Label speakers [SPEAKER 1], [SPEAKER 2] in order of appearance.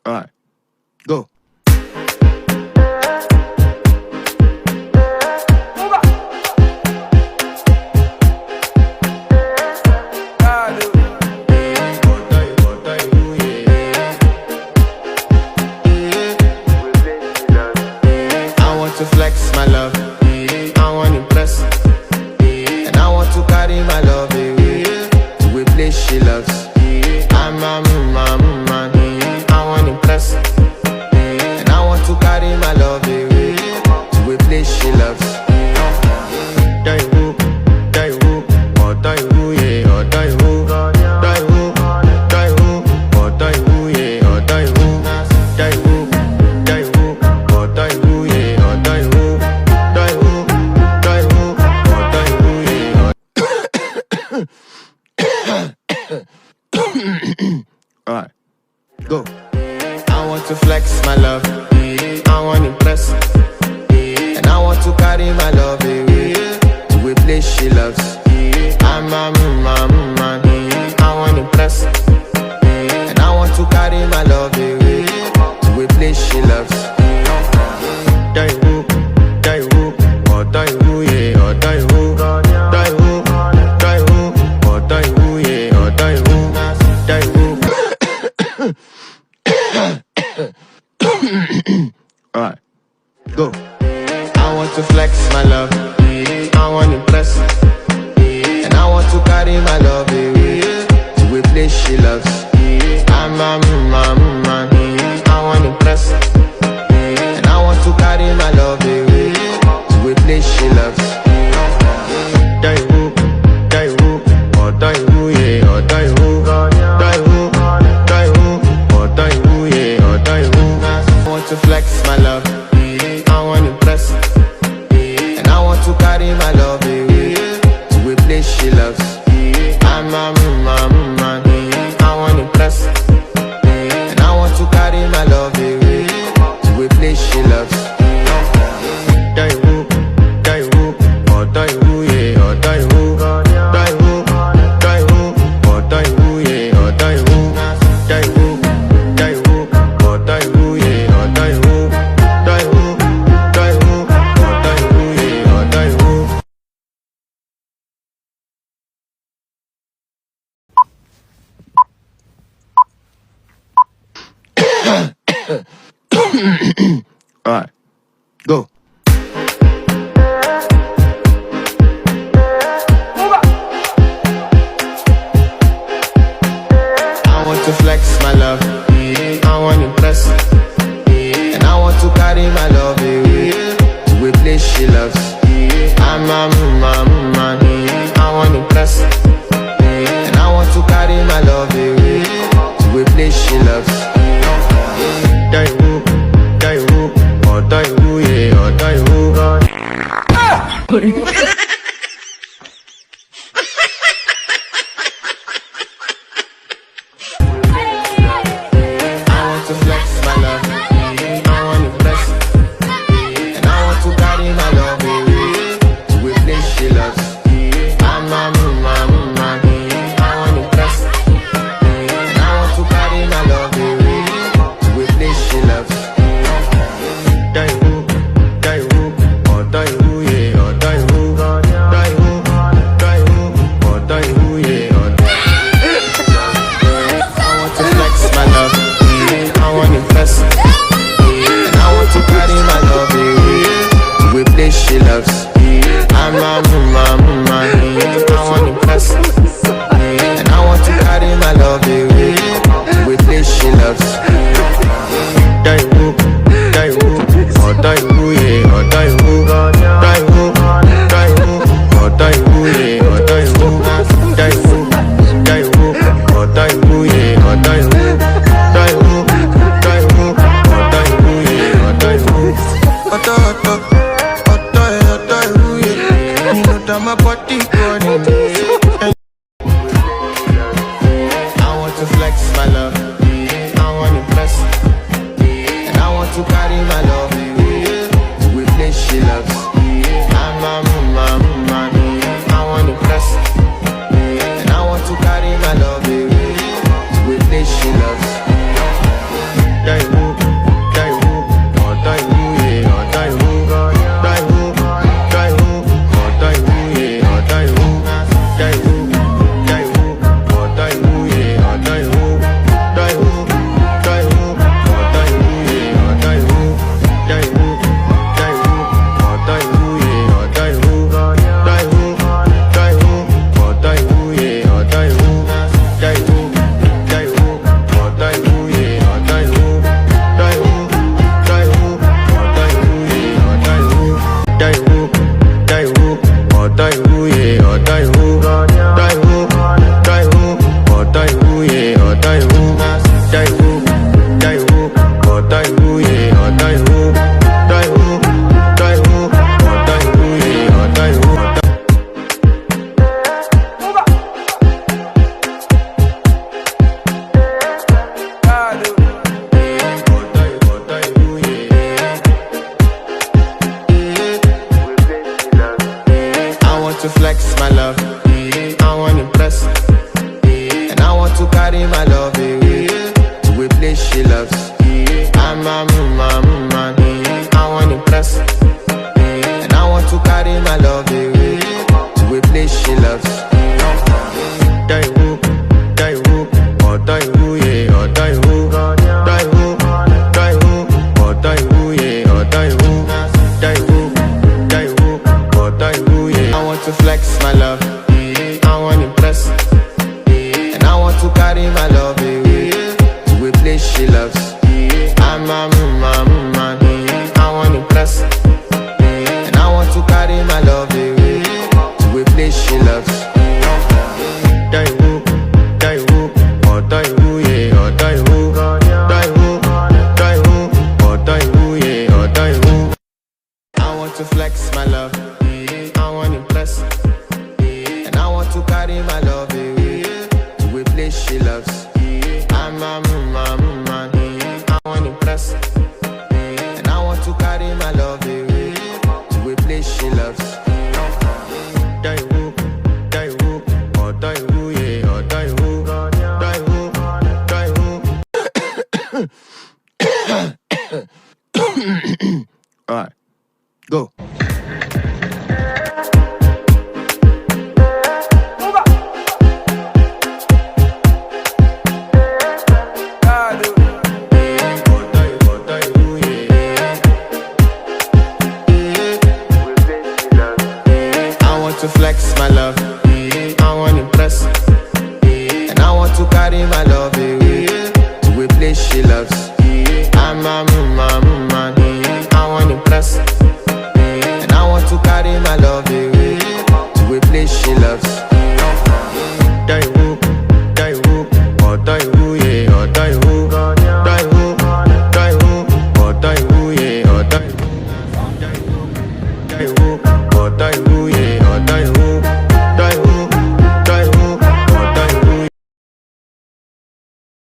[SPEAKER 1] Alright, go. I want to flex my love, I want to impress, and I want to carry my love away to a place she loves. I'm a man, I want to impress, and I want to carry my love away to a place she loves. Die who, or die who, yeah, or die who, die who, or die who, yeah, or die who, die who, or die who, yeah, or die who, or die who, yeah. Alright, go. I want to flex my love, I want to impress, and I want to carry my love away to a place she loves. I'm a man, I want to impress, and I want to carry my love away to a place she loves. Die who, or die who, yeah, or die who, or die who, yeah, or die who, Alright, go. I want to flex my love, I want to impress, and I want to carry my love away to a place she loves. I'm a man, I want to impress, and I want to carry my love away to a place she loves. Die who, or die who, yeah, or die who, or die who, yeah, or die who. I want to flex my love, I want to impress, and I want to carry my love away to a place she loves. I'm a man, I want to impress, and I want to carry my love away to a place she loves. Die who, or die who, yeah, or die who, or die who, yeah, or die who, or die who, yeah, or die who, or die who, yeah, or die who. Alright, go. I want to flex my love, I want to impress, and I want to carry my love away to a place she loves. I'm a man, I want to impress, and I want to carry my love away to a place she loves. Die who, or die who, yeah, or die who. I want to flex my love, I want to impress, and I want to carry my love away to a place she loves. I'm a man, I want to impress, and I want to carry my love away to carry my love away to a place she loves. I'm a man, I want to impress. And I want to carry my love away to a place she loves. Die who, or die who, yeah, or die who, die who, or die who, yeah, or die who, or die who, yeah. I want to flex my love, I want to impress. And I want to carry my love away to a place she loves. I'm a man, I want to impress. And I want to carry my love away to a place she loves. Die who, or die who, yeah, or die who, or die who, yeah, or die who. I want to flex my love, I want to impress. And I want to carry my love away to a place she loves. I'm a man, I want to impress. And I want to carry my love away to a place she loves. Die who, or die who, yeah, or die who, Alright, go. To flex my love, I want to impress. And I want to carry my love away to a place she loves. I'm a man, I want to impress. And I want to carry my love away to a place she loves. Die who, or die who, yeah, or die who, or die who, yeah, or die who, or die who, yeah.